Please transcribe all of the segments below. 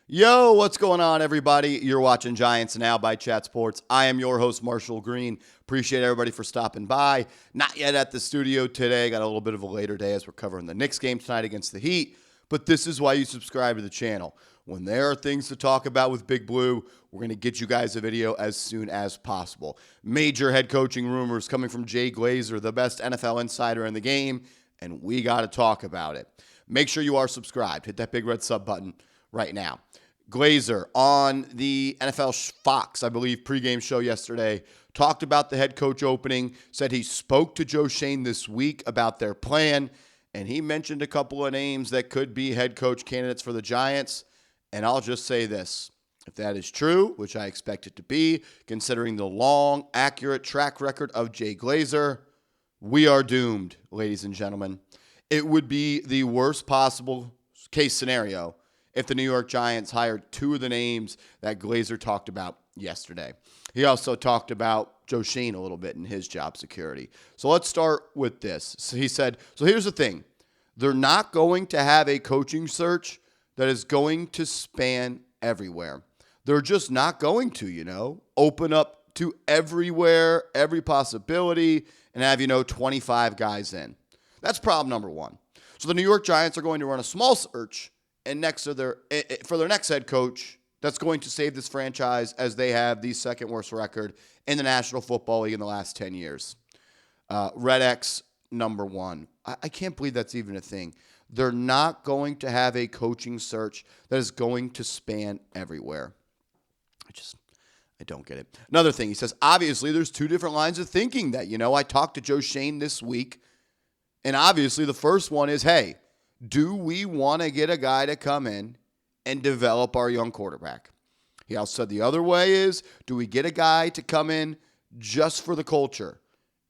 Yo, what's going on, everybody? You're watching Giants Now by Chat Sports. I am your host, Marshall Green. Appreciate everybody for stopping by. Not yet at the studio today. Got a little bit of a later day as we're covering the Knicks game tonight against the Heat. But this is why you subscribe to the channel. When there are things to talk about with Big Blue, we're going to get you guys a video as soon as possible. Major head coaching rumors coming from Jay Glazer, the best NFL insider in the game, and we got to talk about it. Make sure you are subscribed. Hit that big red sub button right now. Glazer on the NFL Fox, I believe, pregame show yesterday, talked about the head coach opening, said he spoke to Joe Schoen this week about their plan, and he mentioned a couple of names that could be head coach candidates for the Giants. And I'll just say this, if that is true, which I expect it to be, considering the long, accurate track record of Jay Glazer, we are doomed, ladies and gentlemen. It would be the worst possible case scenario if the New York Giants hired two of the names that Glazer talked about yesterday. He also talked about Joe Schoen a little bit in his job security. So let's start with this. So he said, so here's the thing. They're not going to have a coaching search that is going to span everywhere. They're just not going to, open up to everywhere, every possibility, and have, 25 guys in. That's problem number one. So the New York Giants are going to run a small search and for their next head coach that's going to save this franchise as they have the second worst record in the National Football League in the last 10 years. Red X number one. I can't believe that's even a thing. They're not going to have a coaching search that is going to span everywhere. I don't get it. Another thing, he says, obviously there's two different lines of thinking that, I talked to Joe Schoen this week, and obviously the first one is, hey, do we want to get a guy to come in and develop our young quarterback? He also said the other way is, do we get a guy to come in just for the culture?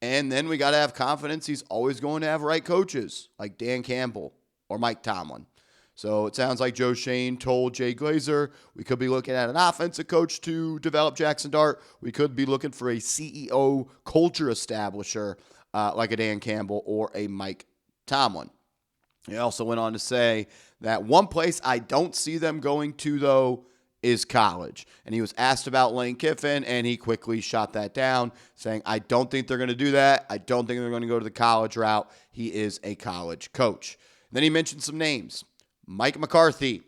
And then we got to have confidence he's always going to have right coaches like Dan Campbell or Mike Tomlin. So it sounds like Joe Schoen told Jay Glazer we could be looking at an offensive coach to develop Jackson Dart. We could be looking for a CEO culture establisher like a Dan Campbell or a Mike Tomlin. He also went on to say that one place I don't see them going to, though, is college. And he was asked about Lane Kiffin, and he quickly shot that down, saying, I don't think they're going to do that. I don't think they're going to go to the college route. He is a college coach. Then he mentioned some names. Mike McCarthy,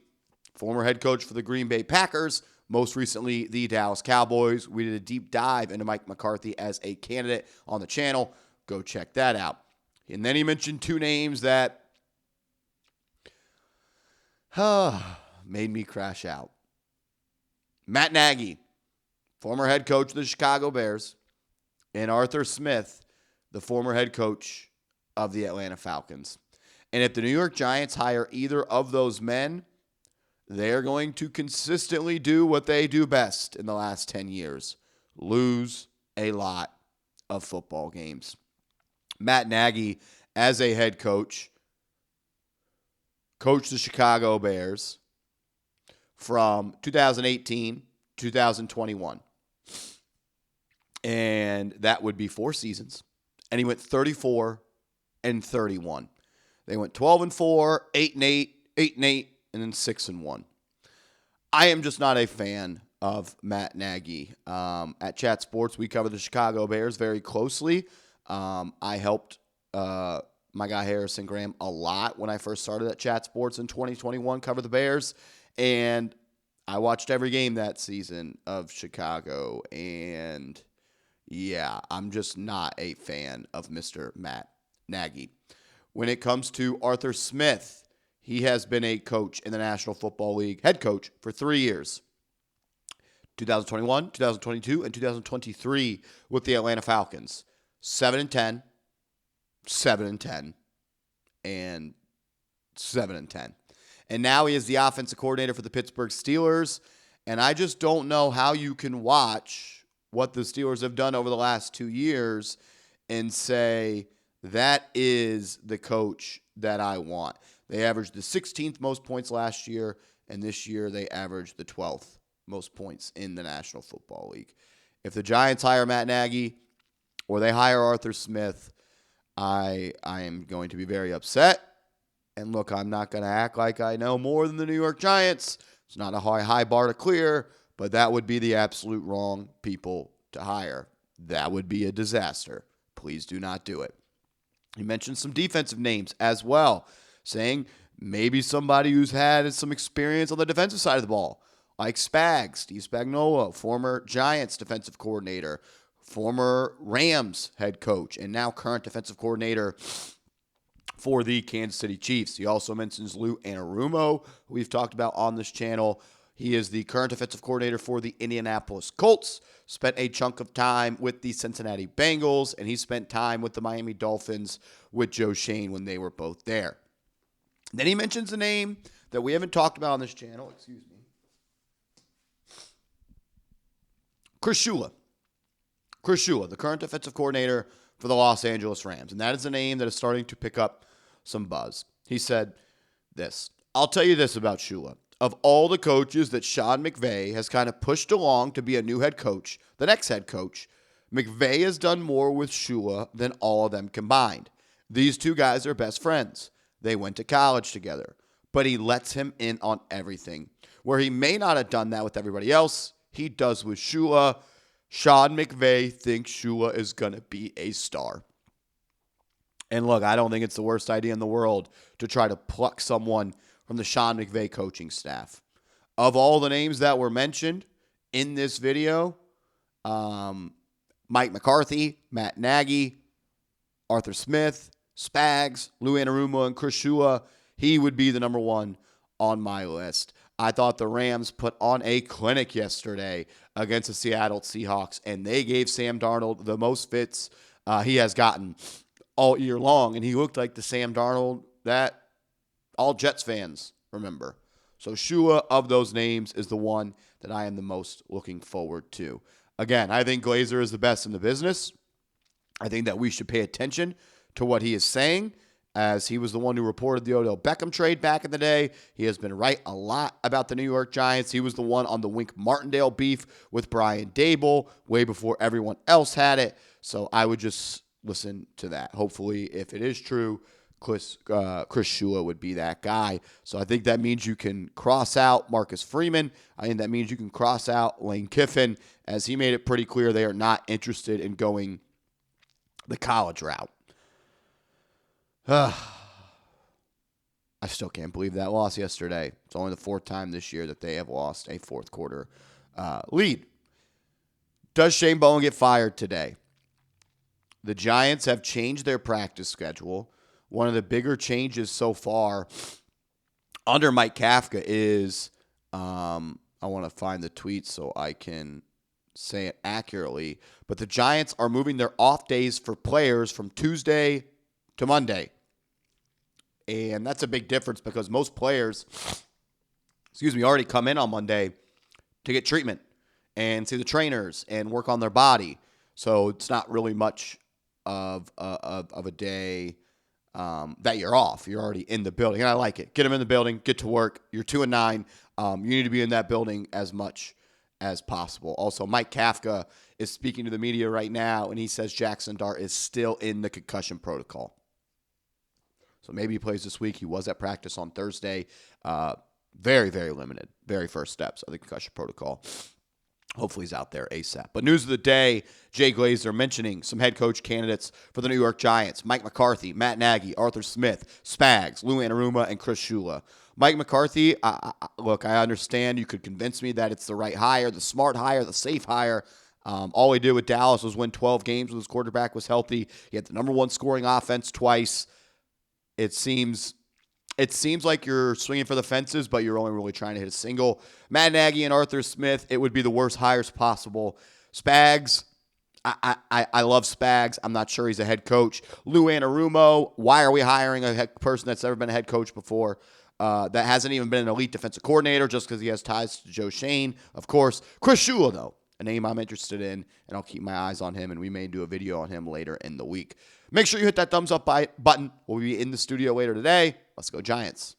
former head coach for the Green Bay Packers, most recently the Dallas Cowboys. We did a deep dive into Mike McCarthy as a candidate on the channel. Go check that out. And then he mentioned two names that made me crash out. Matt Nagy, former head coach of the Chicago Bears, and Arthur Smith, the former head coach of the Atlanta Falcons. And if the New York Giants hire either of those men, they're going to consistently do what they do best in the last 10 years, lose a lot of football games. Matt Nagy, as a head coach, coached the Chicago Bears from 2018 to 2021. And that would be 4 seasons. And he went 34-31. They went 12-4, 8-8, 8-8, and then 6-1. I am just not a fan of Matt Nagy. At Chat Sports, we cover the Chicago Bears very closely. I helped my guy Harrison Graham a lot when I first started at Chat Sports in 2021, cover the Bears, and I watched every game that season of Chicago, and yeah, I'm just not a fan of Mr. Matt Nagy. When it comes to Arthur Smith, he has been a coach in the National Football League, head coach, for 3 years. 2021, 2022, and 2023 with the Atlanta Falcons. 7-10, 7-10, and 7-10. And now he is the offensive coordinator for the Pittsburgh Steelers. And I just don't know how you can watch what the Steelers have done over the last 2 years and say, that is the coach that I want. They averaged the 16th most points last year, and this year they averaged the 12th most points in the National Football League. If the Giants hire Matt Nagy or they hire Arthur Smith, I am going to be very upset. And look, I'm not going to act like I know more than the New York Giants. It's not a high bar to clear, but that would be the absolute wrong people to hire. That would be a disaster. Please do not do it. He mentioned some defensive names as well, saying maybe somebody who's had some experience on the defensive side of the ball, like Steve Spagnuolo, former Giants defensive coordinator, former Rams head coach, and now current defensive coordinator for the Kansas City Chiefs. He also mentions Lou Anarumo, who we've talked about on this channel. He is the current defensive coordinator for the Indianapolis Colts, spent a chunk of time with the Cincinnati Bengals, and he spent time with the Miami Dolphins with Joe Schoen when they were both there. Then he mentions a name that we haven't talked about on this channel. Chris Shula. Chris Shula, the current defensive coordinator for the Los Angeles Rams. And that is a name that is starting to pick up some buzz. He said this: I'll tell you this about Shula. Of all the coaches that Sean McVay has kind of pushed along to be a new head coach, the next head coach, McVay has done more with Shula than all of them combined. These two guys are best friends. They went to college together. But he lets him in on everything. Where he may not have done that with everybody else, he does with Shula. Sean McVay thinks Shula is going to be a star. And look, I don't think it's the worst idea in the world to try to pluck someone from the Sean McVay coaching staff. Of all the names that were mentioned in this video, Mike McCarthy, Matt Nagy, Arthur Smith, Spags, Lou Anarumo, and Chris Shula, he would be the number one on my list. I thought the Rams put on a clinic yesterday against the Seattle Seahawks, and they gave Sam Darnold the most fits he has gotten all year long, and he looked like the Sam Darnold that all Jets fans remember. So Shula, of those names, is the one that I am the most looking forward to. Again, I think Glazer is the best in the business. I think that we should pay attention to what he is saying, as he was the one who reported the Odell Beckham trade back in the day. He has been right a lot about the New York Giants. He was the one on the Wink Martindale beef with Brian Daboll way before everyone else had it. So I would just listen to that. Hopefully, if it is true, Chris Shula would be that guy. So I think that means you can cross out Marcus Freeman. I think that means you can cross out Lane Kiffin, as he made it pretty clear they are not interested in going the college route. I still can't believe that loss yesterday. It's only the fourth time this year that they have lost a fourth quarter lead. Does Shane Bowen get fired today? The Giants have changed their practice schedule. One of the bigger changes so far under Mike Kafka is, I want to find the tweet so I can say it accurately, but the Giants are moving their off days for players from Tuesday to Monday. And that's a big difference because most players, already come in on Monday to get treatment and see the trainers and work on their body. So it's not really much of a day that you're off. You're already in the building. And I like it. Get them in the building. Get to work. You're 2-9. You need to be in that building as much as possible. Also, Mike Kafka is speaking to the media right now, and he says Jackson Dart is still in the concussion protocol. So maybe he plays this week. He was at practice on Thursday. Very, very limited. Very first steps of the concussion protocol. Hopefully he's out there ASAP. But news of the day, Jay Glazer mentioning some head coach candidates for the New York Giants: Mike McCarthy, Matt Nagy, Arthur Smith, Spags, Lou Anarumo, and Chris Shula. Mike McCarthy, look, I understand you could convince me that it's the right hire, the smart hire, the safe hire. All he did with Dallas was win 12 games when his quarterback was healthy. He had the number one scoring offense twice. It seems like you're swinging for the fences, but you're only really trying to hit a single. Matt Nagy and Arthur Smith, it would be the worst hires possible. Spags, I love Spags. I'm not sure he's a head coach. Lou Anarumo, why are we hiring a person that's never been a head coach before? That hasn't even been an elite defensive coordinator just because he has ties to Joe Schoen, of course. Chris Shula, though, a name I'm interested in, and I'll keep my eyes on him, and we may do a video on him later in the week. Make sure you hit that thumbs up button. We'll be in the studio later today. Let's go Giants.